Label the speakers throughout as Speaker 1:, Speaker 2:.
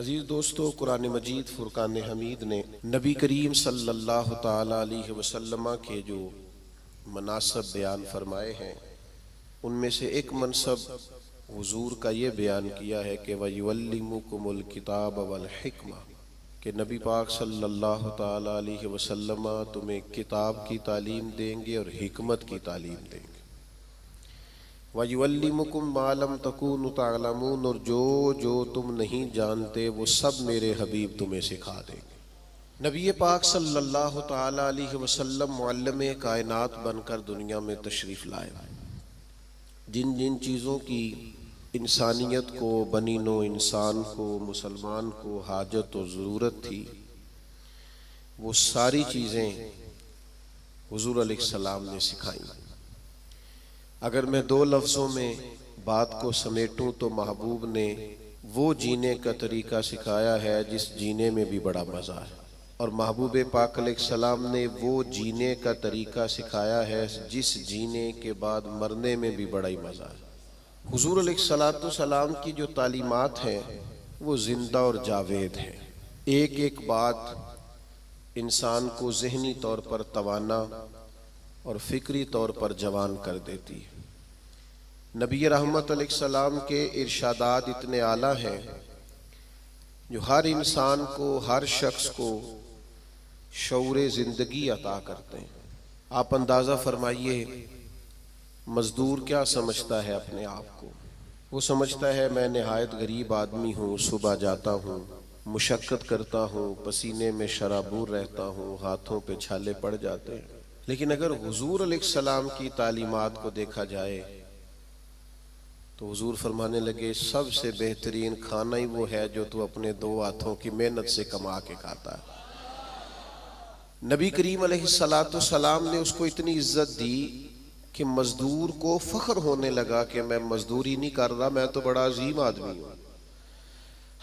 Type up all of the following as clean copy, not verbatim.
Speaker 1: अजीज दोस्तों, कुरान मजीद फुरकान हमीद ने नबी करीम सल्लल्लाहु ताला अलैहि वसल्लम के जो मनासब बयान फरमाए हैं, उनमें से एक मनसब हुजूर का ये बयान किया है कि वयुअल्लिमुकुमुल किताब वल हिक्मा, कि नबी पाक सल्लल्लाहु ताला अलैहि वसल्लम तुम्हें किताब की तालीम देंगे और हिकमत की तालीम देंगे। वयुअल्लिमुकुम मा लम तकूनु तअलमून, और जो जो तुम नहीं जानते वो सब मेरे हबीब तुम्हें सिखा देंगे। नबी पाक सल्लल्लाहु ताला अलैहि वसल्लम मुअल्लिम कायनात बनकर दुनिया में तशरीफ़ लाए। जिन जिन चीज़ों की इंसानियत को, बनी नो इंसान को, मुसलमान को हाजत और ज़रूरत थी, वो सारी चीज़ें हुज़ूर अलैहिस्सलाम ने सिखाई। अगर मैं दो लफ्ज़ों में बात को समेटूं तो महबूब ने वो जीने का तरीका सिखाया है जिस जीने में भी बड़ा मज़ा है, और महबूब पाक अलैहिस्सलाम ने वो जीने का तरीका सिखाया है जिस जीने के बाद मरने में भी बड़ा ही मज़ा है। हुज़ूर अलैहिस्सलाम की जो तालीमात हैं वो ज़िंदा और जावेद हैं। एक एक बात इंसान को ज़हनी तौर पर तवाना और फ़िक्री तौर पर जवान कर देती है। नबी रहमत अलैहिस्सलाम के इरशादात इतने आला हैं जो हर इंसान को, हर शख्स को शऊर ज़िंदगी अता करते हैं। आप अंदाज़ा फरमाइए, मज़दूर क्या समझता है अपने आप को? वो समझता है मैं नहायत गरीब आदमी हूँ, सुबह जाता हूँ, मुशक्क़त करता हूँ, पसीने में शराबूर रहता हूँ, हाथों पे छाले पड़ जाते हैं। लेकिन अगर हुज़ूर अलैहिस्सलाम की तालीमात को देखा जाए तो हुज़ूर फरमाने लगे, सबसे बेहतरीन खाना ही वो है जो तू अपने दो हाथों की मेहनत से कमा के खाता है। नबी करीम अलैहिस्सलाम ने उसको इतनी इज्जत दी कि मजदूर को फख्र होने लगा कि मैं मजदूरी नहीं कर रहा, मैं तो बड़ा अजीम आदमी हूँ।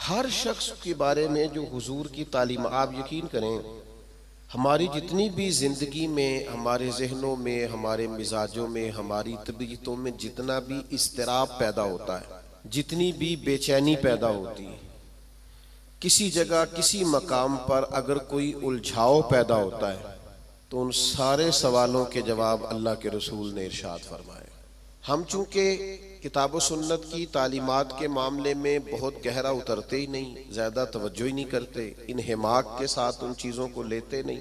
Speaker 1: हर शख्स के बारे में जो हुजूर की तालीम, आप यकीन करें, हमारी जितनी भी ज़िंदगी में, हमारे जहनों में, हमारे मिजाजों में, हमारी तबीयतों में जितना भी इस्तिराब पैदा होता है, जितनी भी बेचैनी पैदा होती है, किसी जगह किसी मकाम पर अगर कोई उलझाव पैदा होता है तो उन सारे सवालों के जवाब अल्लाह के रसूल ने इरशाद फरमाए। हम चूँकि किताब व सुन्नत की तालीमात के मामले में बहुत गहरा उतरते ही नहीं, ज़्यादा तवज्जो ही नहीं करते, इन हिमाक के साथ उन चीज़ों को लेते नहीं,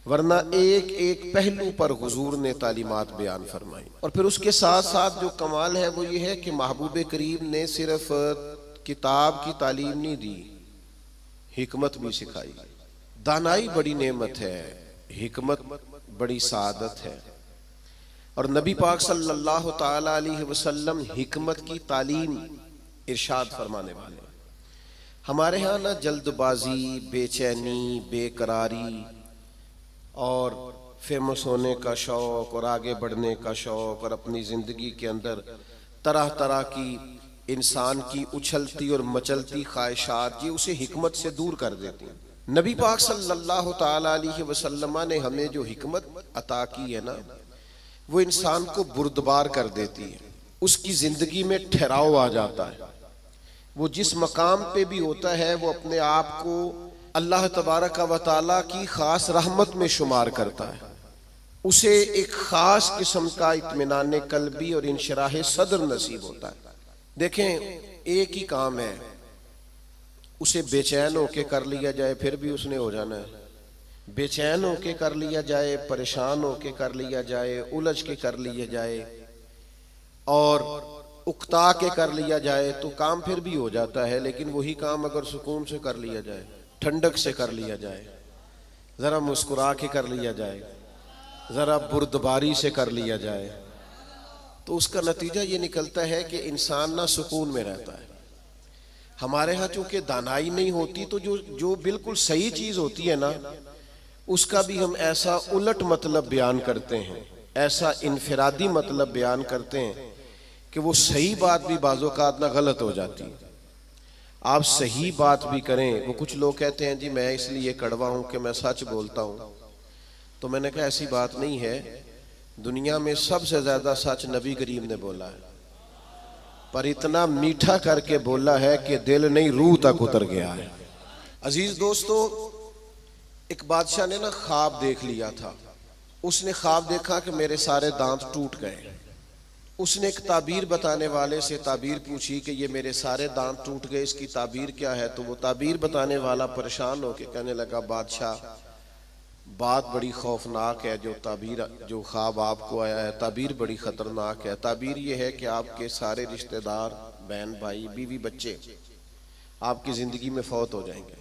Speaker 1: वरना एक एक पहलू पर हुजूर ने तालीमात बयान फरमाई। और फिर उसके साथ साथ जो कमाल है वो ये है कि महबूब करीम ने सिर्फ किताब की तालीम नहीं दी, हिकमत भी सिखाई। दानाई बड़ी नेमत है, हिकमत बड़ी सादत है, और नबी पाक सल्लल्लाहु ताला अलैहि वसल्लम हिकमत की तालीम इरशाद फरमाने वाले। हमारे यहाँ ना जल्दबाजी, बेचैनी, बेकरारी और फेमस होने का शौक़ और आगे बढ़ने का शौक़ और अपनी ज़िंदगी के अंदर तरह तरह की इंसान की उछलती और मचलती ख्वाहिशात, ये उसे हिकमत से दूर कर देती हैं। नबी पाक सल्लल्लाहु ताला अलैहि वसल्लम ने हमें जो हिकमत अता की है ना, वो इंसान को बुर्दबार कर देती है, उसकी ज़िंदगी में ठहराव आ जाता है। वो जिस मकाम पे भी होता है वो अपने आप को अल्लाह तबारक व तआला की ख़ास रहमत में शुमार करता है। उसे एक ख़ास किस्म का इत्मीनान क़ल्बी और इंशराह सदर नसीब होता है। देखें, एक ही काम है, उसे बेचैन होके कर लिया जाए फिर भी उसने हो जाना है, बेचैन होके कर लिया जाए, परेशान होके कर लिया जाए, उलझ के कर लिया जाए और उकता के कर लिया जाए तो काम फिर भी हो जाता है। लेकिन वही काम अगर सुकून से कर लिया जाए, ठंडक से कर लिया जाए, ज़रा मुस्कुरा के कर लिया जाए, ज़रा बुर्दबारी से कर लिया जाए, तो उसका नतीजा ये निकलता है कि इंसान ना सुकून में रहता है। हमारे यहाँ चूँकि दानाई नहीं होती तो जो बिल्कुल सही चीज़ होती है ना, उसका भी हम ऐसा उलट मतलब बयान करते हैं, ऐसा इनफिरादी मतलब बयान करते हैं कि वो सही बात भी बाज़-औक़ात ना गलत हो जाती है। आप सही बात भी करें, वो कुछ लोग कहते हैं जी मैं इसलिए कड़वा हूँ कि मैं सच बोलता हूँ, तो मैंने कहा ऐसी बात नहीं है। दुनिया में सबसे ज़्यादा सच नबी करीम ने बोला है। पर इतना मीठा करके बोला है कि दिल नहीं रूह तक उतर गया है। अजीज दोस्तों, एक बादशाह ने ना ख्वाब देख लिया था। उसने ख्वाब देखा कि मेरे सारे दांत टूट गए। उसने एक ताबीर बताने वाले से ताबीर पूछी कि ये मेरे सारे दांत टूट गए, इसकी ताबीर क्या है। तो वो ताबीर बताने वाला परेशान होकर कहने लगा, बादशाह बात बड़ी खौफनाक है, जो ख्वाब आपको आया है ताबीर बड़ी खतरनाक है। ताबीर ये है कि आपके सारे रिश्तेदार, बहन भाई, बीवी, बच्चे आपकी जिंदगी में फौत हो जाएंगे।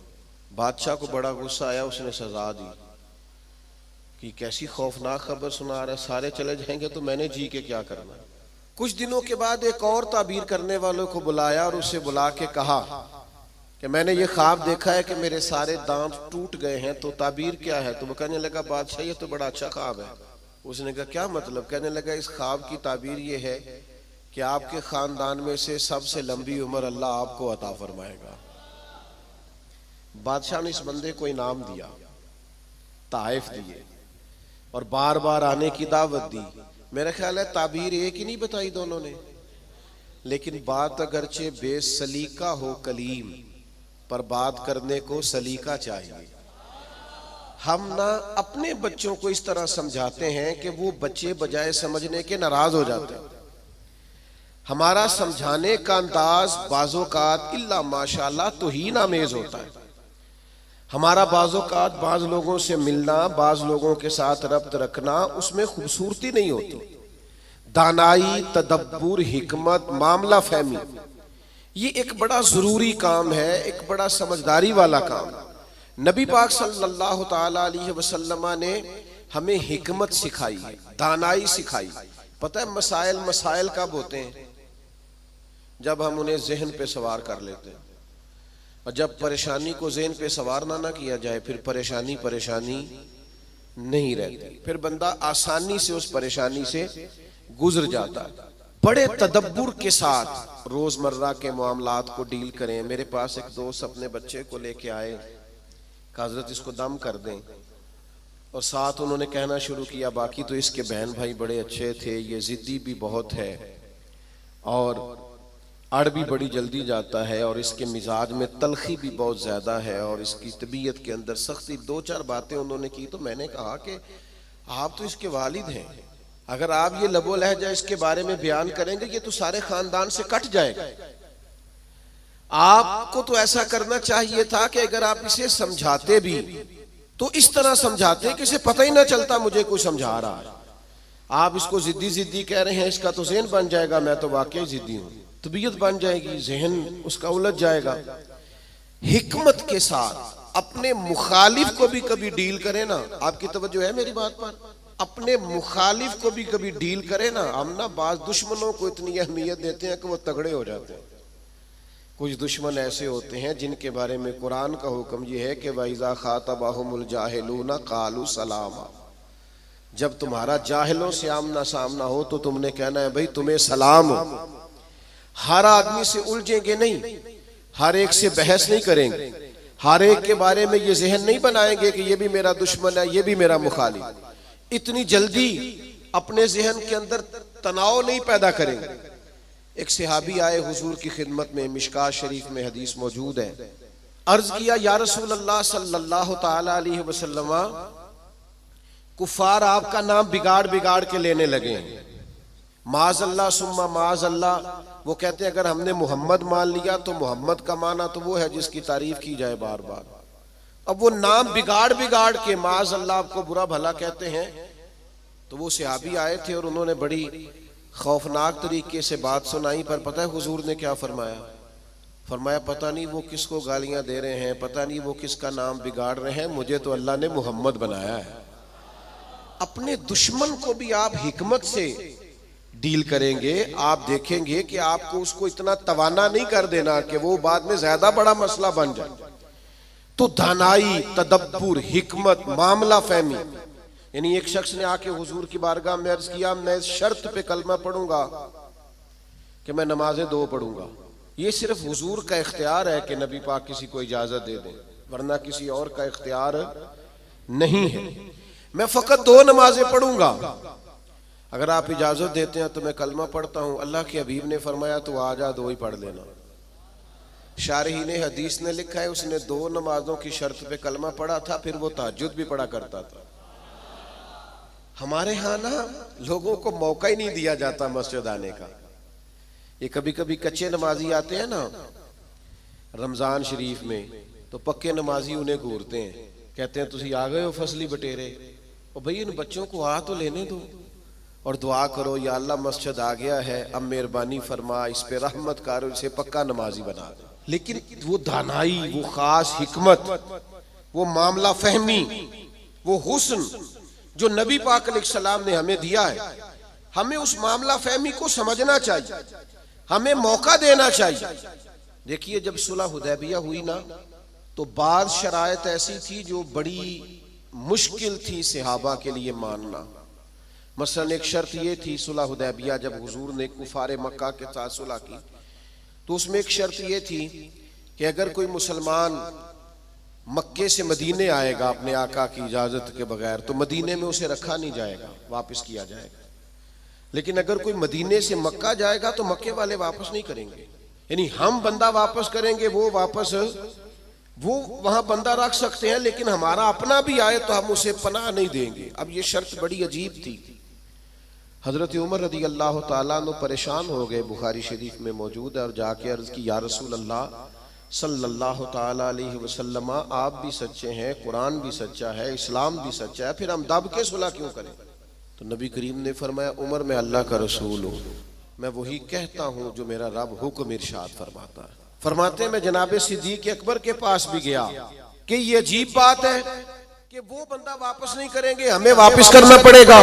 Speaker 1: बादशाह को बड़ा गुस्सा आया, उसने सजा दी कि कैसी खौफनाक खबर सुना रहा है, सारे चले जाएंगे तो मैंने जी के क्या करना। कुछ दिनों के बाद एक और ताबीर करने वालों को बुलाया और उसे बुला के कहा कि मैंने ये ख्वाब देखा है कि मेरे सारे दांत टूट गए हैं, तो ताबीर क्या है। तो वो कहने लगा, बादशाह ये तो बड़ा अच्छा ख्वाब है। उसने कहा क्या मतलब। कहने लगा, इस ख्वाब की ताबीर ये है कि आपके खानदान में से सबसे लंबी उम्र अल्लाह आपको अता फरमाएगा। बादशाह ने इस बंदे को इनाम दिया, ताइफ दिए और बार बार आने की दावत दी। मेरा ख्याल है ताबीर एक ही नहीं बताई दोनों ने, लेकिन बात अगरचे बेसलीका हो कलीम, पर बात करने को सलीका चाहिए। हम ना अपने बच्चों को इस तरह समझाते हैं कि वो बच्चे बजाय समझने के नाराज हो जाते हैं। हमारा समझाने का अंदाज बाज़ोकात इल्ला माशाअल्लाह तौहीन आमेज होता है। हमारा बाज़ोकात बाज लोगों से मिलना, बाज लोगों के साथ रब्त रखना, उसमें खूबसूरती नहीं होती। दानाई, तदब्बुर, हिकमत, मामला फहमी, ये एक बड़ा जरूरी काम है, एक बड़ा समझदारी वाला काम। नबी पाक सल्लल्लाहु ताला अलैहि वसल्लम ने हमें हिकमत सिखाई है, दानाई सिखाई। पता है मसाइल कब होते हैं? जब हम उन्हें जहन पे सवार कर लेते हैं। और जब परेशानी को ज़हन पे सवार ना किया जाए, फिर परेशानी नहीं रहती, फिर बंदा आसानी से उस परेशानी से गुजर जाता है। बड़े तदब्बुर के साथ रोजमर्रा के मामलात को डील करें। मेरे पास एक दोस्त अपने बच्चे को लेके आए, हजरत इसको दम कर दें, और साथ उन्होंने कहना शुरू किया, बाकी तो इसके बहन भाई बड़े अच्छे थे, ये जिद्दी भी बहुत है और अड़ भी बड़ी जल्दी जाता है, और इसके मिजाज में तलखी भी बहुत ज़्यादा है, और इसकी तबीयत के अंदर सख्ती। दो चार बातें उन्होंने की। तो मैंने कहा कि आप तो इसके वालिद हैं, अगर आप ये लबो लहजा इसके बारे में बयान करेंगे, ये तो सारे खानदान से कट जाएगा। आपको तो ऐसा करना चाहिए था कि अगर आप इसे समझाते भी तो इस तरह समझाते कि इसे पता ही ना चलता मुझे कोई समझा रहा है। आप इसको जिद्दी कह रहे हैं, इसका तो ज़हन बन जाएगा, मैं तो वाकई जिद्दी हूं, तबीयत बन जाएगी, जहन उसका उलझ जाएगा। हिकमत के साथ अपने मुखालिफ को भी कभी डील करें ना। आपकी तवज्जो है मेरी बात पर? अपने मुखालिफ को भी कभी डील करें ना। हम ना बाज दुश्मनों को इतनी अहमियत देते हैं कि वो तगड़े हो जाते हैं। कुछ दुश्मन ऐसे होते हैं जिनके बारे में कुरान का हुक्म यह है कि वइज़ा खातबहुमुल जाहिलूना कालू सलामा। जब तुम्हारा जाहिलों से आमना सामना हो तो तुमने कहना है भाई तुम्हें सलाम हो। हर आदमी से उलझेंगे नहीं, हर एक से बहस नहीं करेंगे, हर एक के बारे में ये जहन नहीं बनाएंगे कि ये भी मेरा दुश्मन है, ये भी मेरा मुखालिफ। इतनी जल्दी अपने जहन के अंदर तनाव नहीं पैदा करेंगे। एक सहाबी आए हुजूर की खिदमत में, मिशकात शरीफ में हदीस मौजूद है। अर्ज किया, या रसूल अल्लाह सल्लल्लाहु ताला अलैहि वसल्लम, कुफार आपका नाम बिगाड़ के लेने लगे हैं, माज़अल्लाह सुम्मा माज़अल्लाह। वो कहते हैं अगर हमने मोहम्मद मान लिया तो मोहम्मद का माना तो वो है जिसकी तारीफ की जाए बार बार। अब वो नाम बिगाड़ के माज़अल्लाह आपको बुरा भला कहते हैं। तो वो सहाबी आए थे और उन्होंने बड़ी खौफनाक तरीके से बात सुनाई। पर पता है हुजूर ने क्या फरमाया? फरमाया पता नहीं वो किसको गालियां दे रहे हैं, पता नहीं वो किसका नाम बिगाड़ रहे हैं, मुझे तो अल्लाह ने मोहम्मद बनाया है। अपने दुश्मन को भी आप हिकमत से डील करेंगे, आप देखेंगे कि आपको उसको इतना तवाना नहीं कर देना कि वो बाद में ज्यादा बड़ा मसला बन जाए। तो दानाई, तदब्बुर, हिकमत, मामला फहमी। यानी एक शख्स ने आके हुजूर की बारगाह में अर्ज किया, मैं शर्त पे कलमा पढ़ूंगा कि मैं नमाजें 2 पढ़ूंगा। ये सिर्फ हुजूर का इख्तियार है कि नबी पाक किसी को इजाजत दे दे, वरना किसी और का इख्तियार नहीं है। मैं फकत 2 नमाजें पढ़ूंगा। अगर आप इजाजत देते हैं तो मैं कलमा पढ़ता हूं। अल्लाह के हबीब ने फरमाया तो आ जा, दो ही पढ़ लेना। शारहीन हदीस ने लिखा है उसने 2 नमाजों की शर्त पे कलमा पढ़ा था, फिर वो तहज्जुद भी पढ़ा करता था। हमारे यहाँ ना लोगों को मौका ही नहीं दिया जाता मस्जिद आने का। ये कभी कभी कच्चे नमाजी आते हैं ना रमजान शरीफ में, तो पक्के नमाजी उन्हें घूरते हैं, कहते हैं तुसी आ गए हो फसली बटेरे, और भाई इन बच्चों को आ तो लेने दो और दुआ करो या अल्लाह मस्जिद आ गया है, अब मेहरबानी फरमा, इस पे रहमत कर, इसे पक्का नमाजी बना दे। लेकिन वो दानाई, वो खास हिकमत, वो मामला फहमी, वो हुस्न जो नबी पाक अलैहिस्सलाम ने हमें दिया है, हमें उस मामला फहमी को समझना चाहिए, हमें मौका देना चाहिए। देखिए जब सुलह हुदैबिया हुई ना, तो बाद शरायत ऐसी थी जो बड़ी मुश्किल थी सहाबा के लिए मानना। मसलन एक शर्त ये थी सुलह हुदैबिया, जब हुजूर ने कुफारे मक्का के साथ सुलह की, तो उसमें एक शर्त ये थी कि अगर कोई मुसलमान मक्के से मदीने आएगा अपने आका की इजाजत के बगैर, तो मदीने में उसे रखा नहीं जाएगा, वापस किया जाएगा। लेकिन अगर कोई मदीने से मक्का जाएगा तो मक्के वाले वापस नहीं करेंगे, यानी हम बंदा वापस करेंगे, वो वहां बंदा रख सकते हैं, लेकिन हमारा अपना भी आए तो हम उसे पनाह नहीं देंगे। अब ये शर्त बड़ी अजीब थी। हजरत उमर रदी अल्लाह ताला अन्हु परेशान हो गए, बुखारी शरीफ में मौजूद है, और जाके अर्ज की या रसूल अल्लाह सल्लल्लाहु ताला अलैहि वसल्लम, आप भी सच्चे हैं, कुरान भी सच्चा है, इस्लाम भी सच्चा है, फिर हम दब के सुलह क्यों करें? तो नबी करीम ने फरमाया उमर मैं अल्लाह का रसूल हूँ, मैं वही कहता हूँ जो मेरा रब हुक्म इरशाद फरमाता है। फरमाते हैं मैं जनाबे सिद्दीक अकबर के पास भी गया कि ये अजीब बात है कि वो बंदा वापस नहीं करेंगे, हमें वापस करना पड़ेगा,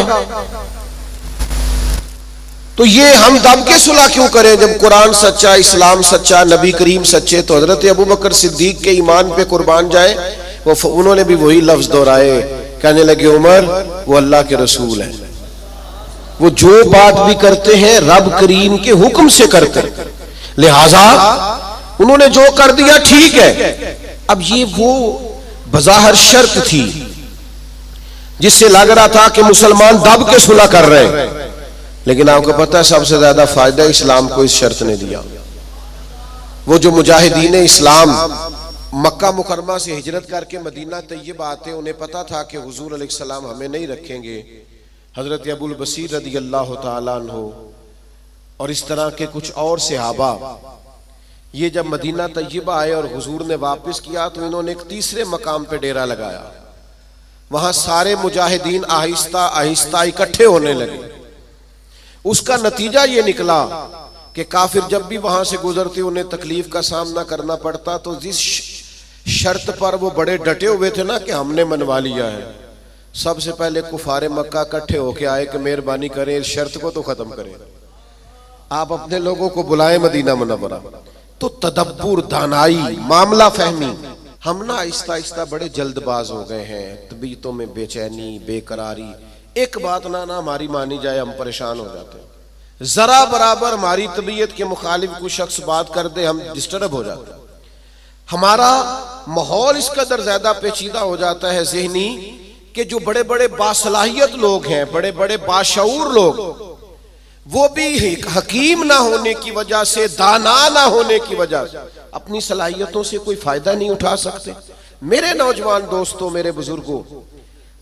Speaker 1: तो ये हम दब के सुलह क्यों करें जब कुरान सच्चा, इस्लाम सच्चा, नबी करीम सच्चे। तो हजरत अबू बकर सिद्दीक के ईमान पे कुर्बान जाए, उन्होंने भी वही लफ्ज दोहराए, कहने लगे उमर वो अल्लाह के रसूल हैं, वो जो बात भी करते हैं रब करीम के हुक्म से करते हैं, लिहाजा उन्होंने जो कर दिया ठीक है। अब ये वो बज़ाहिर शर्त थी जिससे लग रहा था कि मुसलमान दब के सुलह कर रहे हैं, लेकिन आपको पता है सबसे ज्यादा फायदा इस्लाम को इस शर्त ने दिया। वो जो मुजाहिदीन इस्लाम मक्का मुकरमा से हिजरत करके मदीना तैयबा आते, उन्हें पता था कि हुजूर अलैहिस्सलाम हमें नहीं रखेंगे। हजरत अबुल बसीर रदी अल्लाह ताला अन्हु और इस तरह के कुछ और सहाबा, ये जब मदीना तैयबा आए और हुजूर ने वापस किया, तो इन्होंने एक तीसरे मकाम पे डेरा लगाया। वहां सारे मुजाहिदीन आहिस्ता आहिस्ता इकट्ठे होने लगे। उसका नतीजा ये निकला कि काफिर जब भी वहां से गुजरते उन्हें तकलीफ का सामना करना पड़ता, तो जिस शर्त पर वो बड़े डटे हुए थे ना कि हमने मनवा लिया है, सबसे पहले कुफारे मक्का इकट्ठे होके आए कि मेहरबानी करें इस शर्त को तो खत्म करें, आप अपने लोगों को बुलाएं मदीना मुनव्वरा। तो तदब्बुर, दानाई, मामला फहमी। हम ना आहिस्ता आहिस्ता बड़े जल्दबाज हो गए हैं, तबीयतों में बेचैनी, बेकरारी, एक बात ना हमारी मानी जाए हम परेशान हो जाते हैं, जरा बराबर हमारी तबीयत के मुखालिफ कोई शख्स बात कर दे हम डिस्टर्ब हो जाते हैं। हमारा माहौल इस कदर ज्यादा पेचीदा हो जाता है ज़हनी कि जो बड़े बड़े बासलाहियत लोग हैं, बड़े बड़े बाशऊर लोग, वो भी हकीम ना होने की वजह से, दाना ना होने की वजह से अपनी सलाहियतों से कोई फायदा नहीं उठा सकते। मेरे नौजवान दोस्तों, मेरे बुजुर्गों,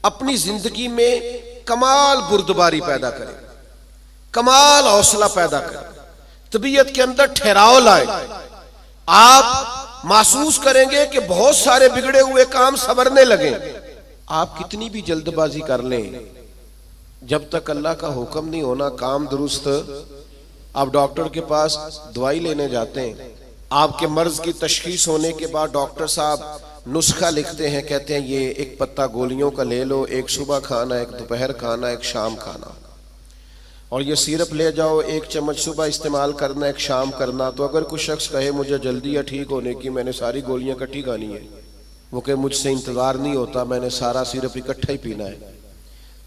Speaker 1: अपनी जिंदगी में कमाल बुर्दबारी पैदा करें, कमाल हौसला पैदा करें, तबीयत के अंदर ठहराव लाए। आप महसूस करेंगे कि बहुत सारे बिगड़े हुए काम संवरने लगे। आप कितनी भी जल्दबाजी कर लें, जब तक अल्लाह का हुक्म नहीं होना काम दुरुस्त, आप डॉक्टर के पास दवाई लेने जाते हैं, आपके मर्ज की तशखीस होने के बाद डॉक्टर साहब नुस्खा लिखते हैं, कहते हैं ये एक पत्ता गोलियों का ले लो, एक सुबह खाना, एक दोपहर खाना, एक शाम खाना, और ये सिरप ले जाओ, एक चम्मच सुबह इस्तेमाल करना, एक शाम करना। तो अगर कुछ शख्स कहे मुझे जल्दी है ठीक होने की, मैंने सारी गोलियां इकट्ठी खानी है, वो कहे मुझसे इंतजार नहीं होता, मैंने सारा सिरप इकट्ठा ही पीना है,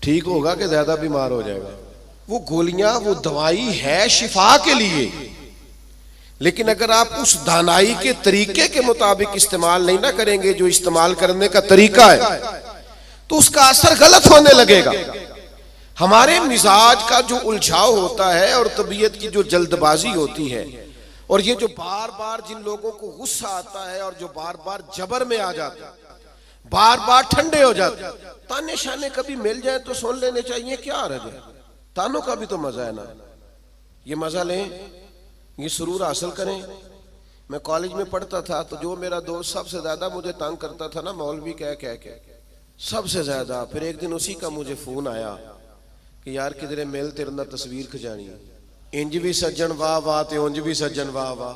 Speaker 1: ठीक होगा कि ज्यादा बीमार हो जाएगा? वो गोलियां, वो दवाई है शिफा के लिए, लेकिन अगर आप उस दानाई के तरीके के मुताबिक इस्तेमाल नहीं ना करेंगे जो इस्तेमाल करने का तरीका है, तो उसका असर गलत होने लगेगा। हमारे मिजाज का जो उलझाव होता है और तबीयत की जो जल्दबाजी होती है, और ये जो बार बार जिन लोगों को गुस्सा आता है और जो बार बार जबर में आ जाते हैं, बार बार ठंडे हो जाते, ताने शाने कभी मिल जाए तो सुन लेने चाहिए, क्या हर्ज है। तानों का भी तो मजा है ना, ये मजा लें, ये सुरूर हासिल करें। मैं कॉलेज में पढ़ता था तो जो मेरा दोस्त सबसे ज्यादा मुझे तंग करता था ना, मौलवी कह कह के सबसे ज्यादा, फिर एक दिन उसी का मुझे फोन आया कि यार किधरे मिल, तेरे ना तस्वीर खिंचानी, इंज भी सज्जन वाह वाह ते उंज भी सज्जन वाह वाह।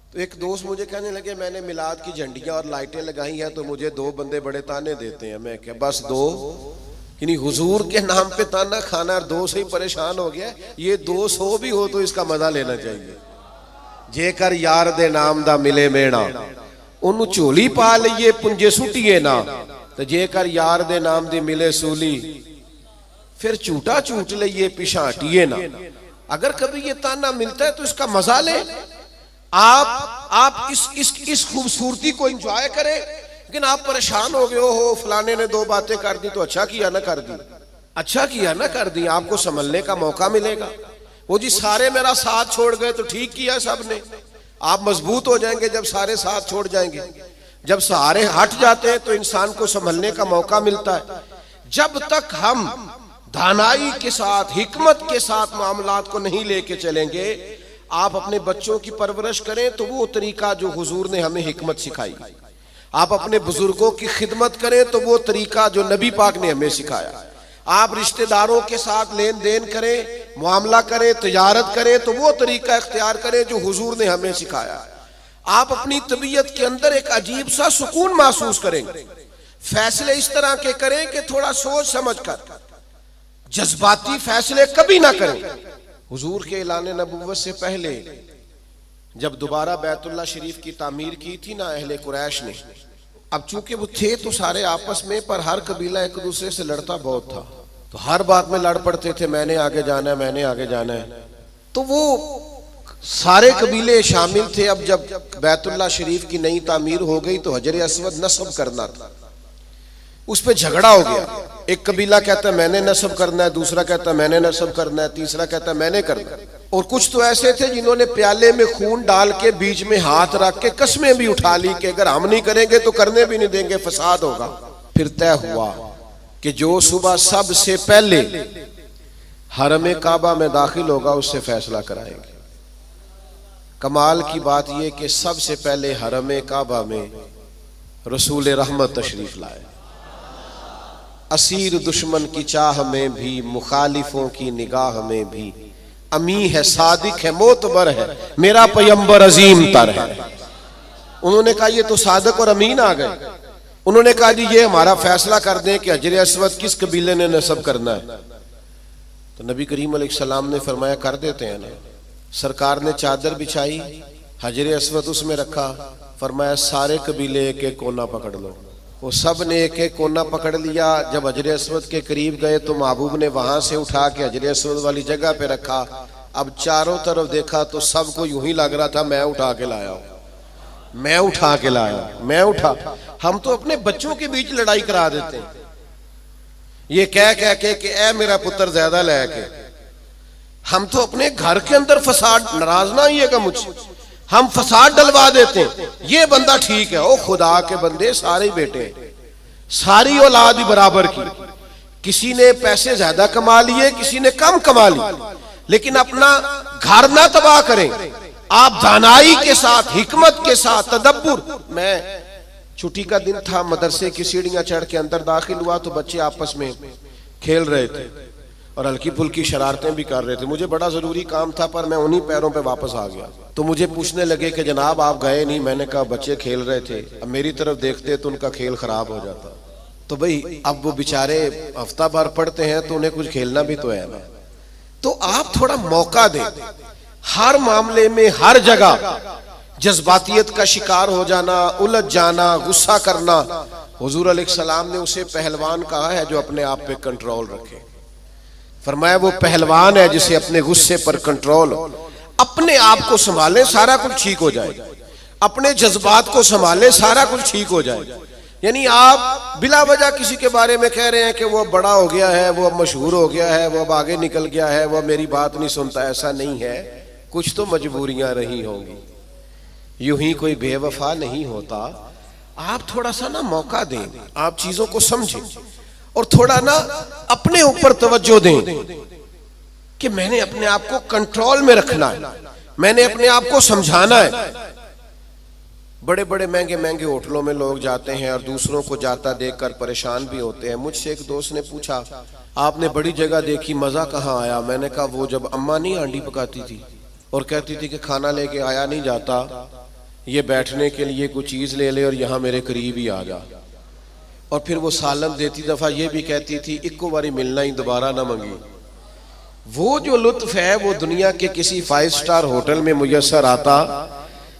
Speaker 1: तो एक दोस्त मुझे कहने लगे मैंने मिलाद की झंडियां और लाइटें लगाई हैं तो मुझे दो बंदे बड़े ताने देते हैं। मैं क्या बस दो, यानी हुजूर के नाम पे ताना खाना और दो से ही परेशान हो गया, ये 200 भी हो तो इसका मजा लेना चाहिए। जेकर यार दे नाम दा मिले मेणा, उन्होंने झोली पा लीए पुंजे सुटिए ना, तो जेकर यार दे नाम दी मिले सूली, फिर झूठा झूठ लीए पिछा हटिए ना। अगर कभी ये ताना मिलता है तो इसका मजा ले, आप इस खूबसूरती को एंजॉय करें। लेकिन आप परेशान हो गए हो फलाने ने 2 बातें कर दी तो अच्छा किया ना कर दी, अच्छा किया ना कर दी, आपको संभलने का मौका मिलेगा। वो जी सारे मेरा साथ छोड़ गए तो ठीक किया सबने, आप मजबूत हो जाएंगे जब सारे साथ छोड़ जाएंगे। जब सहारे हट जाते हैं तो इंसान को संभलने का मौका मिलता है। जब तक हम दानाई के साथ, हिकमत के साथ मामलात को नहीं लेके चलेंगे, आप अपने बच्चों की परवरिश करें तो वो तरीका जो हुजूर ने हमें हिकमत सिखाई, आप अपने बुजुर्गों की खिदमत करें तो वो तरीका जो नबी पाक ने हमें सिखाया, आप रिश्तेदारों के साथ लेन देन करें, मामला करें, तिजारत करें तो वो तरीका इख्तियार करें जो हुजूर ने हमें सिखाया। आप अपनी तबीयत के अंदर एक अजीब सा सुकून महसूस करेंगे। फैसले इस तरह के करें कि थोड़ा सोच समझ कर, जज्बाती फैसले कभी ना करें। हुजूर के ऐलान नबुव्वत से पहले जब दोबारा बैतुल्लाह शरीफ की तामीर की थी ना अहले कुरैश ने, अब चूंकि वो थे तो सारे आपस में, पर हर कबीला एक दूसरे से लड़ता बहुत था, तो हर बात में लड़ पड़ते थे, मैंने आगे जाना है, मैंने आगे जाना है। तो वो सारे कबीले शामिल थे। अब जब बैतुल्लाह शरीफ की नई तामीर हो गई तो हजर अस्वद नस्ब करना था, उस पर झगड़ा हो गया। एक कबीला कहता है मैंने नस्ब करना है, दूसरा कहता है मैंने नस्ब करना है, तीसरा कहता है मैंने करना है। और कुछ तो ऐसे थे जिन्होंने प्याले में खून डाल के बीच में हाथ रख के कस्में भी उठा ली कि अगर हम नहीं करेंगे तो करने भी नहीं देंगे, फसाद होगा। फिर तय हुआ कि जो सुबह सबसे पहले हरम काबा में दाखिल होगा उससे फैसला कराएंगे। कमाल की बात यह कि सबसे पहले हरम काबा में रसूल रहमत तशरीफ लाए। असीर दुश्मन की चाह में भी, मुखालिफों की निगाह में भी, अमी है, सादिक है, मोतबर है, मेरा पैगंबर अजीम तर है। उन्होंने कहा ये तो सादिक और अमीन आ गए। उन्होंने कहा जी ये हमारा फैसला कर दें कि हजर अस्वद किस कबीले ने नस्ब करना है। तो नबी करीम अलैहिस्सलाम ने फरमाया कर देते हैं ना। सरकार ने चादर बिछाई, हजर अस्वद उसमें रखा, फरमाया सारे कबीले एक एक कोना पकड़ लो। वो सब ने एक एक कोना पकड़ लिया। जब हजर अस्वद के करीब गए तो महबूब ने वहां से उठा के हजर अस्वद वाली जगह पे रखा। अब चारों तरफ देखा तो सबको यूं ही लग रहा था मैं उठा के लाया हूं, मैं उठा के लाया, मैं उठा। हम तो अपने बच्चों के बीच लड़ाई करा देते हैं, ये कह कह के कि ए मेरा पुत्र ज्यादा लेके। हम तो अपने घर के अंदर फसाद, नाराज ना आइएगा मुझसे, हम फसाद डलवा देते हैं। ये बंदा ठीक है, ओ खुदा के बंदे सारे बेटे, सारी औलाद ही बराबर की। किसी ने पैसे ज्यादा कमा लिए, किसी ने कम कमा लिए, लेकिन अपना घर ना तबाह करें। आप दानाई के साथ, हिकमत के साथ, तदब्बुर। मैं छुट्टी का दिन था, मदरसे की सीढ़ियां चढ़ के अंदर दाखिल हुआ तो बच्चे आपस में खेल रहे थे और हल्की फुल्की शरारतें भी कर रहे थे। मुझे बड़ा जरूरी काम था पर मैं उन्हीं पैरों पे वापस आ गया। तो मुझे पूछने लगे कि जनाब आप गए नहीं। मैंने कहा बच्चे खेल रहे थे, अब मेरी तरफ देखते तो उनका खेल खराब हो जाता। तो भाई अब वो बेचारे हफ्ता भर पढ़ते हैं तो उन्हें कुछ खेलना भी तो है ना। तो आप थोड़ा मौका दें। हर मामले में, हर जगह जज्बातियत का शिकार हो जाना, उलझ जाना, गुस्सा करना, हुजूर अलैहिस्सलाम ने उसे पहलवान कहा है जो अपने आप पे कंट्रोल रखे। फरमाया वो पहलवान है जिसे अपने गुस्से पर कंट्रोल हो। अपने आप को संभाले, सारा कुछ ठीक हो जाएगा। अपने जज्बात को संभाले, सारा कुछ ठीक हो जाएगा। यानी आप बिला वजह किसी के बारे में कह रहे हैं कि वो बड़ा हो गया है, वो अब मशहूर हो गया है, वो अब आगे निकल गया है, वो मेरी बात नहीं सुनता। ऐसा नहीं है, कुछ तो मजबूरियां रही होंगी, यूं ही कोई बेवफा नहीं होता। आप थोड़ा सा ना मौका दें, आप चीजों को समझें और थोड़ा ना अपने ऊपर तवज्जो दें कि मैंने अपने आप को कंट्रोल में रखना है, मैंने अपने आप को समझाना है। बड़े बड़े महंगे महंगे होटलों में लोग जाते हैं और दूसरों को जाता देखकर परेशान भी होते हैं। मुझसे एक दोस्त ने पूछा, आपने बड़ी जगह देखी, मजा कहाँ आया? मैंने कहा वो जब अम्मा नहीं हांडी पकाती थी और कहती थी कि खाना लेके आया नहीं जाता, ये बैठने के लिए कोई चीज ले ले और यहाँ मेरे करीब ही आ जा। और फिर वो सालन देती दफा ये भी कहती थी, इक्को बारी मिलना ही दोबारा ना मंगी। वो जो लुत्फ है वो दुनिया के किसी 5 स्टार होटल में मुयस्सर आता।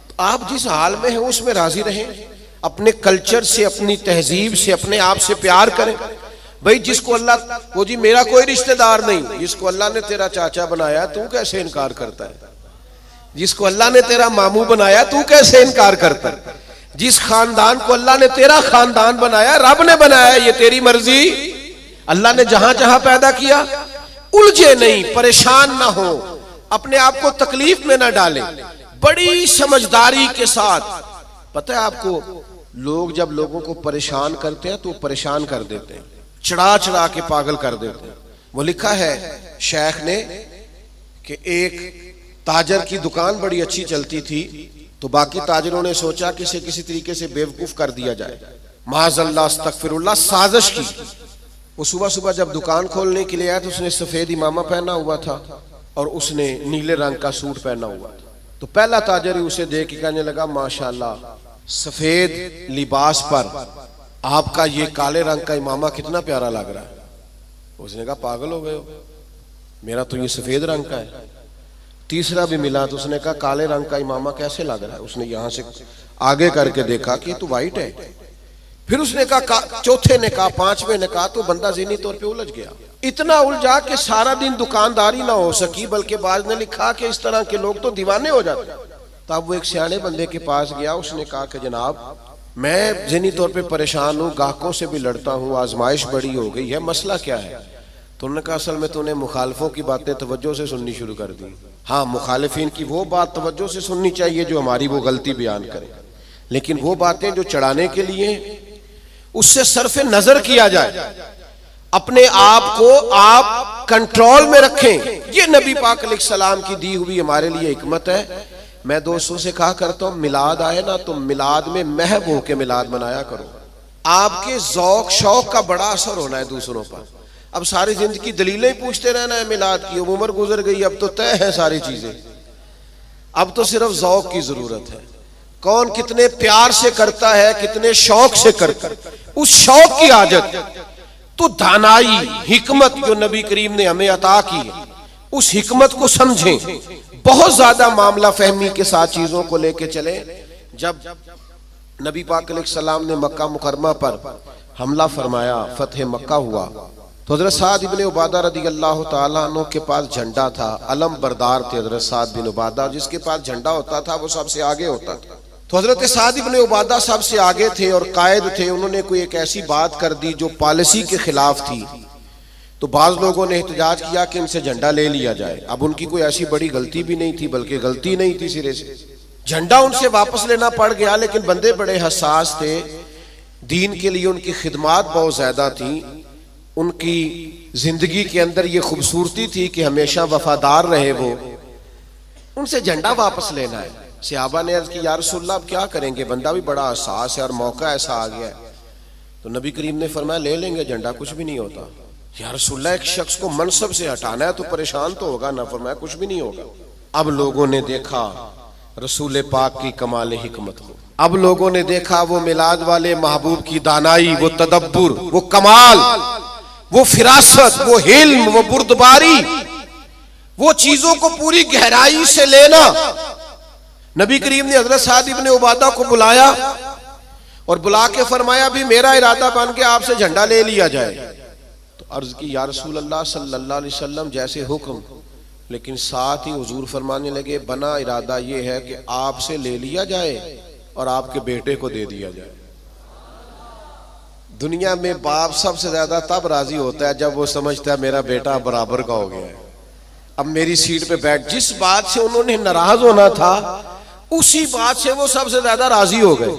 Speaker 1: तो आप जिस हाल में हैं उसमें राजी रहें, अपने कल्चर से, अपनी तहजीब से, अपने आप से प्यार करें। भाई जिसको अल्लाह, वो जी मेरा कोई रिश्तेदार नहीं, जिसको अल्लाह ने तेरा चाचा बनाया तू कैसे इनकार करता है? जिसको अल्लाह ने तेरा मामू बनाया तू कैसे इनकार करता है? जिस खानदान को अल्लाह ने तेरा खानदान बनाया, रब ने बनाया, ये तेरी मर्जी। अल्लाह ने जहां जहां पैदा किया, उलझे नहीं, परेशान ना हो, अपने आप को तकलीफ में ना डालें, बड़ी समझदारी के साथ। पता है आपको, लोग जब लोगों को परेशान करते हैं तो परेशान कर देते हैं, चढ़ा चढ़ा के पागल कर देते हैं। वो लिखा है शेख ने कि एक ताजर की दुकान बड़ी अच्छी चलती थी, तो बाकी ताजरों ने सोचा कि इसे किसी तरीके से बेवकूफ कर दिया जाए, माज़अल्लाह अस्तगफिरुल्लाह, साजिश की। वो सुबह सुबह जब दुकान खोलने के लिए आया तो उसने सफेद इमामा पहना हुआ था और उसने नीले रंग का सूट पहना हुआ था। तो पहला ताजर ही उसे देख के कहने लगा, माशाल्लाह, सफेद लिबास पर आपका ये काले रंग का इमामा कितना प्यारा लग रहा है। उसने कहा, पागल हो गए हो, मेरा तो ये सफेद रंग का है। तीसरा भी मिला तो उसने कहा, काले रंग का इमामा कैसे लग रहा है? उसने यहां से आगे करके देखा कि तो वाइट है। फिर उसने कहा, चौथे ने कहा, पांचवें ने कहा, तो बंदा ज़हनी तौर पे उलझ गया। इतना उलझा कि सारा दिन दुकानदारी ना हो सकी, बल्कि बाद ने लिखा कि इस तरह के लोग तो दीवाने हो जाते। तब वो एक सियाने बंदे के पास गया, उसने कहा कि जनाब मैं ज़हनी तौर पे परेशान हूँ, ग्राहकों से भी लड़ता हूँ, आजमाइश बड़ी हो गई है, मसला क्या है? तो उन्होंने कहा, असल में तूने मुखालफों की बातें तवज्जो से सुननी शुरू कर दी। हाँ, मुखालिफिन की वो बात तवज्जो से सुननी चाहिए जो हमारी वो गलती बयान करे, लेकिन वो बातें जो चढ़ाने के लिए, उससे सरफे नजर किया जाए। अपने आप को आप कंट्रोल में रखें। ये नबी पाक अलैहिस्सलाम की दी हुई हमारे लिए हिकमत है। मैं दोस्तों से कहा करता हूँ, मिलाद आए ना तो मिलाद में महब होके मिलाद मनाया करो। आपके ज़ौक शौक का बड़ा असर होना है दूसरों पर। अब सारी जिंदगी दलीलें पूछते रहना है मिलाद की, उम्र गुजर गई, अब तो तय है सारी चीजें, अब तो सिर्फ ज़ौक की जरूरत है। कौन कितने प्यार से करता है, कितने शौक से करता है, उस शौक की आदत तो दानाई हिकमत जो नबी करीम ने हमें अता की, उस हिकमत को समझें। बहुत ज्यादा मामला फहमी के साथ चीजों को लेके चले। जब नबी पाक अलैहिस्सलाम ने मक्का मुकरमा पर हमला फरमाया, फतह मक्का हुआ, तो हजरत साद इब्ने उबादा रदियल्लाहु ताला अन्हु के पास झंडा था। अलम बरदार थे हजरत साद बिन उबादा, जिसके पास झंडा होता था वो सबसे आगे होता था। तो हजरत साद इब्ने उबादा सबसे आगे थे और कायद थे। उन्होंने कोई एक ऐसी बात कर दी जो पॉलिसी के खिलाफ थी, तो बाज लोगों ने एहतजाज किया कि इनसे झंडा ले लिया जाए। अब उनकी कोई ऐसी बड़ी गलती भी नहीं थी, बल्कि गलती नहीं थी सिरे से, झंडा उनसे वापस लेना पड़ गया। लेकिन बंदे बड़े हसास थे, दीन के लिए उनकी खिदमात बहुत ज्यादा थी, उनकी जिंदगी के अंदर ये खूबसूरती थी कि हमेशा वफादार रहे वो। उनसे झंडा वापस लेना है। सहाबा ने अर्ज की, या रसूलल्लाह अब क्या करेंगे, बंदा भी बड़ा हसास है और मौका ऐसा आ गया है। तो नबी करीम ने फरमाया, ले लेंगे झंडा, कुछ भी नहीं होता। या रसूलल्लाह एक शख्स को मनसब से हटाना है तो परेशान तो होगा ना। फरमाया, कुछ भी नहीं होगा। अब लोगों ने देखा रसूल पाक की कमाल हिकमत को, अब लोगों ने देखा वो मिलाद वाले महबूब की दानाई, वो तदब्बुर, वो कमाल, वो फिरासत, वो हिल्म, वो बुर्दबारी, वो चीजों को पूरी गहराई से लेना। नबी करीम ने हजरत साद इब्ने उबादा को बुलाया और बुला के फरमाया, भी मेरा इरादा बन के आपसे झंडा ले लिया जाए। तो अर्ज की, या रसूल अल्लाह सल्लल्लाहु अलैहि वसल्लम जैसे हुक्म, लेकिन साथ ही हुजूर फरमाने लगे, बना इरादा ये है कि आपसे ले लिया जाए और आपके बेटे को दे दिया जाए। दुनिया में बाप सबसे ज्यादा तब राजी होता है जब वो समझता है मेरा बेटा बराबर का हो गया है, अब मेरी सीट पे बैठ। जिस बात से उन्होंने नाराज होना था उसी बात से वो सबसे ज्यादा राजी हो गए।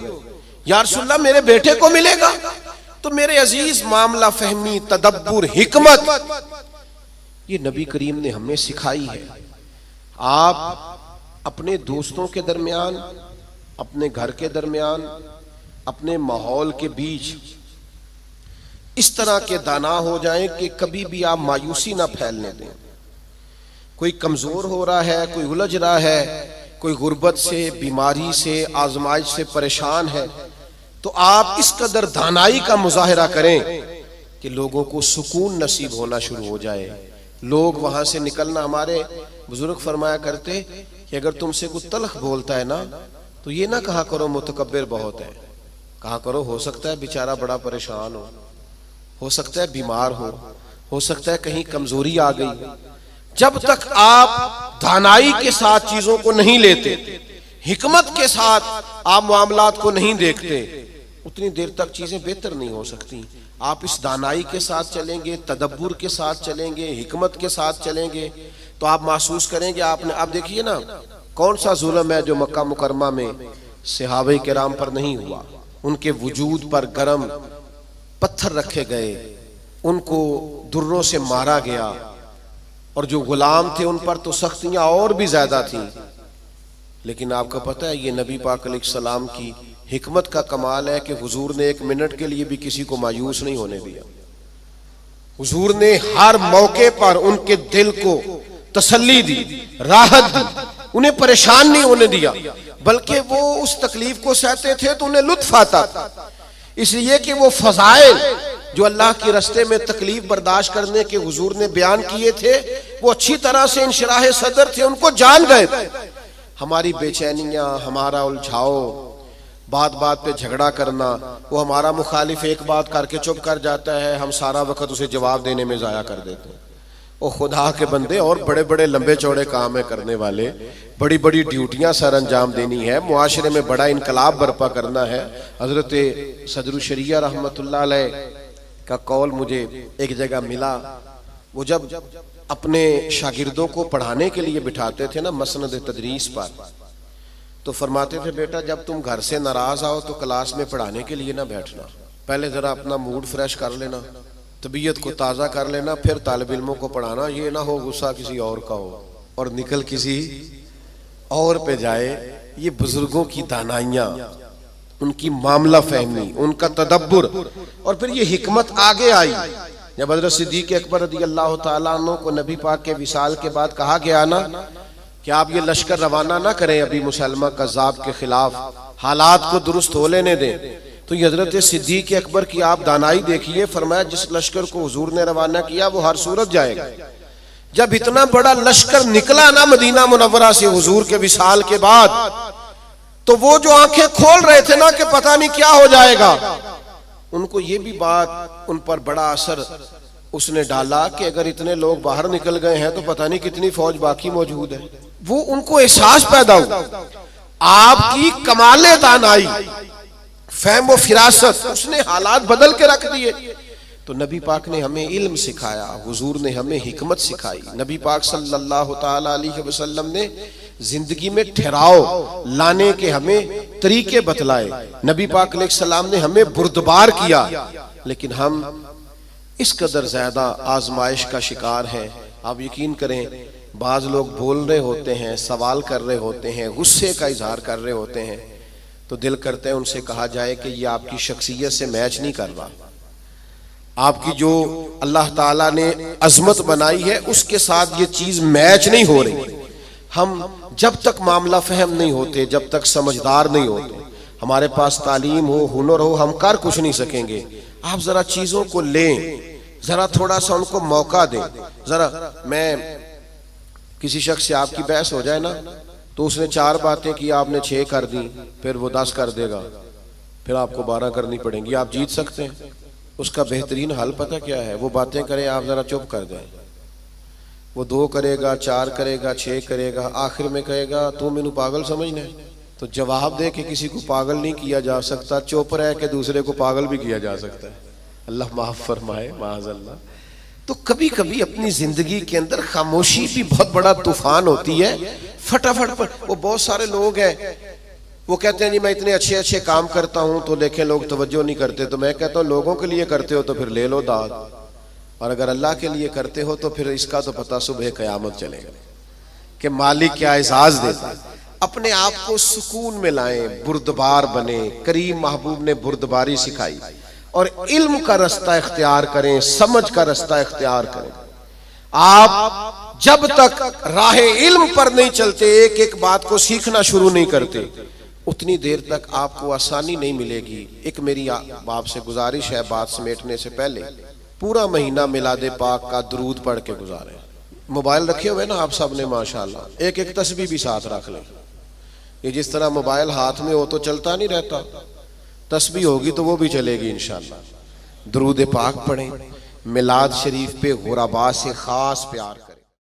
Speaker 1: या रसूलल्लाह मेरे बेटे को मिलेगा। तो मेरे अजीज, मामला फहमी, तदब्बुर, हिकमत, ये नबी करीम ने हमें सिखाई है। आप अपने दोस्तों के दरमियान, अपने घर के दरमियान, अपने माहौल के बीच इस तरह के दाना हो जाएं कि कभी भी आप मायूसी ना फैलने दें। कोई कमजोर हो रहा है, कोई उलझ रहा है, कोई गुर्बत से, बीमारी से, आजमाइश से परेशान है, तो आप इस कदर दानाई का मुजाहिरा करें कि लोगों को सुकून नसीब होना शुरू हो जाए। लोग वहां से निकलना, हमारे बुजुर्ग फरमाया करते कि अगर तुमसे कोई तल्ख बोलता है ना तो ये ना कहा करो मुतकब्बिर बहुत है, कहा करो हो सकता है बेचारा बड़ा परेशान हो सकता है बीमार हो सकता है कहीं कमजोरी आ गई। जब तक आप दानाई के साथ चीजों को नहीं लेते, हिकमत के साथ आप मामलात को नहीं देखते, उतनी देर तक चीजें बेहतर नहीं हो सकती। आप इस दानाई के साथ चलेंगे, तदब्बुर के साथ चलेंगे, हिकमत के साथ चलेंगे, तो आप महसूस करेंगे आपने। आप देखिए ना, कौन सा जुल्म है जो मक्का मुकरमा में सहाबे किराम पर नहीं हुआ। उनके वजूद पर गरम पत्थर रखे गए, उनको दुर्रों से मारा गया, और जो गुलाम थे उन पर तो सख्तियां और भी ज्यादा थी। लेकिन आपको पता है ये नबी पाक अलैहिस्सलाम की हिकमत का कमाल है कि हुजूर ने एक मिनट के लिए भी किसी को मायूस नहीं होने दिया। हुजूर ने हर मौके पर उनके दिल को तसल्ली दी, राहत दी, उन्हें परेशान नहीं होने दिया, बल्कि वो उस तकलीफ को सहते थे तो उन्हें लुत्फ आता था। इसलिए कि वो फजाइल जो अल्लाह के रास्ते में तकलीफ बर्दाश्त करने के हुजूर ने बयान किए थे, वो अच्छी तरह से इंशराह सदर थे, उनको जान गए थे। हमारी बेचैनियां, हमारा उलझाओ, बात बात पे झगड़ा करना, वो हमारा मुखालिफ एक बात करके चुप कर जाता है, हम सारा वक्त उसे जवाब देने में जाया कर देते हैं। ओ खुदा के बंदे, और बड़े बड़े लंबे चौड़े काम है करने वाले, बड़ी बड़ी ड्यूटियां सर अंजाम देनी है, मुआशरे में बड़ा इनकलाब बर्पा करना है। हजरत सदरुल शरिया रहमतुल्लाह अलैह का कौल मुझे एक जगह मिला। वो जब अपने शागिर्दों को पढ़ाने के लिए बिठाते थे ना मसनद तदरीस पर, तो फरमाते थे बेटा जब तुम घर से नाराज आओ तो क्लास में पढ़ाने के लिए ना बैठना, पहले जरा अपना मूड फ्रेश कर लेना, तबीयत को ताज़ा कर लेना, फिर तालिब इल्मों को पढ़ाना। ये ना हो गुस्सा किसी और का हो और निकल किसी और पे जाए। ये बुजुर्गों की दानाइयाँ, उनकी मामला फहमी, उनका तदब्बुर, और फिर ये हिकमत आगे आई। जब हज़रत सिद्दीक़ अकबर रज़ी अल्लाह तआला अन्हु को नबी पाक के विसाल के बाद कहा गया ना कि आप ये लश्कर रवाना ना करें अभी मुसलमा कज़्ज़ाब के खिलाफ, हालात को दुरुस्त हो लेने दें, तो हज़रत सिद्दीक़ अकबर की आप दानाई देखिए। फरमाया जिस लश्कर को हुजूर ने रवाना किया वो हर सूरत जाएगा। जब इतना बड़ा लश्कर निकला ना मदीना मुनव्वरा से हुजूर के विसाल के बाद, तो वो जो आंखें खोल रहे थे ना कि पता नहीं क्या हो जाएगा, उनको ये भी बात उन पर बड़ा असर उसने डाला कि अगर इतने लोग बाहर निकल गए हैं तो पता नहीं कितनी फौज बाकी मौजूद है। वो उनको एहसास पैदा हुआ आपकी कमाले दानाई, फहम व फिरासत, उसने हालात बदल के रख दिए। तो नबी पाक ने हमें इल्म सिखाया, हुजूर ने हमें हिकमत सिखाई। नबी पाक सल्लल्लाहु ताला अलैहि वसल्लम ने जिंदगी में ठहराव लाने के हमें तरीके बतलाए। नबी पाक अलैहिस्सलाम ने हमें बुर्दबार किया, लेकिन हम इस कदर ज्यादा आजमाइश का शिकार हैं। आप यकीन करें, बाज लोग बोल रहे होते हैं, सवाल कर रहे होते हैं, गुस्से का इजहार कर रहे होते हैं, तो दिल करता है उनसे कहा जाए कि ये आपकी शख्सियत से मैच नहीं कर रहा, आपकी जो अल्लाह ताला ने अजमत बनाई है उसके साथ ये चीज मैच नहीं हो रही। हम जब तक मामला फहम नहीं होते, जब तक समझदार नहीं होते, हमारे पास तालीम हो, हुनर हो, हम कर कुछ नहीं सकेंगे। आप जरा चीजों को लें, जरा थोड़ा सा उनको मौका दें। जरा मैं किसी शख्स से आपकी बहस हो जाए ना, तो उसने 4 बातें की, आपने 6 कर दी, फिर वो 10 कर देगा, फिर आपको 12 करनी पड़ेंगी। आप जीत सकते हैं। उसका बेहतरीन हल पता क्या है? वो बातें करे, आप जरा चुप कर जाए। वो 2 करेगा, 4 करेगा, 6 करेगा, आखिर में कहेगा तू मैनू पागल समझना है। तो जवाब दे कि किसी को पागल नहीं किया जा सकता, चुप रह के दूसरे को पागल भी किया जा सकता है। अल्लाह माफ फरमाए माअज़ल्लाह। तो कभी कभी अपनी जिंदगी के अंदर खामोशी भी बहुत बड़ा तूफान होती है। फटाफट पर वो बहुत सारे लोग हैं, वो कहते हैं जी मैं इतने अच्छे अच्छे काम करता हूं तो देखें लोग तवज्जो नहीं करते। तो मैं कहता हूं लोगों के लिए करते हो तो फिर ले लो दाद, और अगर अल्लाह के लिए करते हो तो फिर इसका तो पता सुबह क़यामत चलेगा कि मालिक क्या एजाज देता है। अपने आप को सुकून में लाएं, बुर्दबार बने। करीम महबूब ने बुर्दबारी सिखाई, और इल्म का रास्ता इख्तियार करें, समझ का रास्ता इख्तियार करें। आप जब तक राह इल्म पर नहीं चलते, एक एक बात को सीखना शुरू नहीं करते, उतनी देर तक आपको आसानी नहीं मिलेगी। एक मेरी आपसे गुजारिश है, बात समेटने से पहले पूरा महीना मिलादे पाक का दुरूद पढ़ के गुजारें। मोबाइल रखे हुए ना आप सब ने माशाल्लाह, एक एक तस्बीह भी साथ रख लें। ये जिस तरह मोबाइल हाथ में हो तो चलता नहीं रहता, तस्बीह होगी तो वो भी चलेगी इंशाअल्लाह। दुरूद पाक पढ़ें, मिलाद शरीफ पे गुरबा से खास प्यार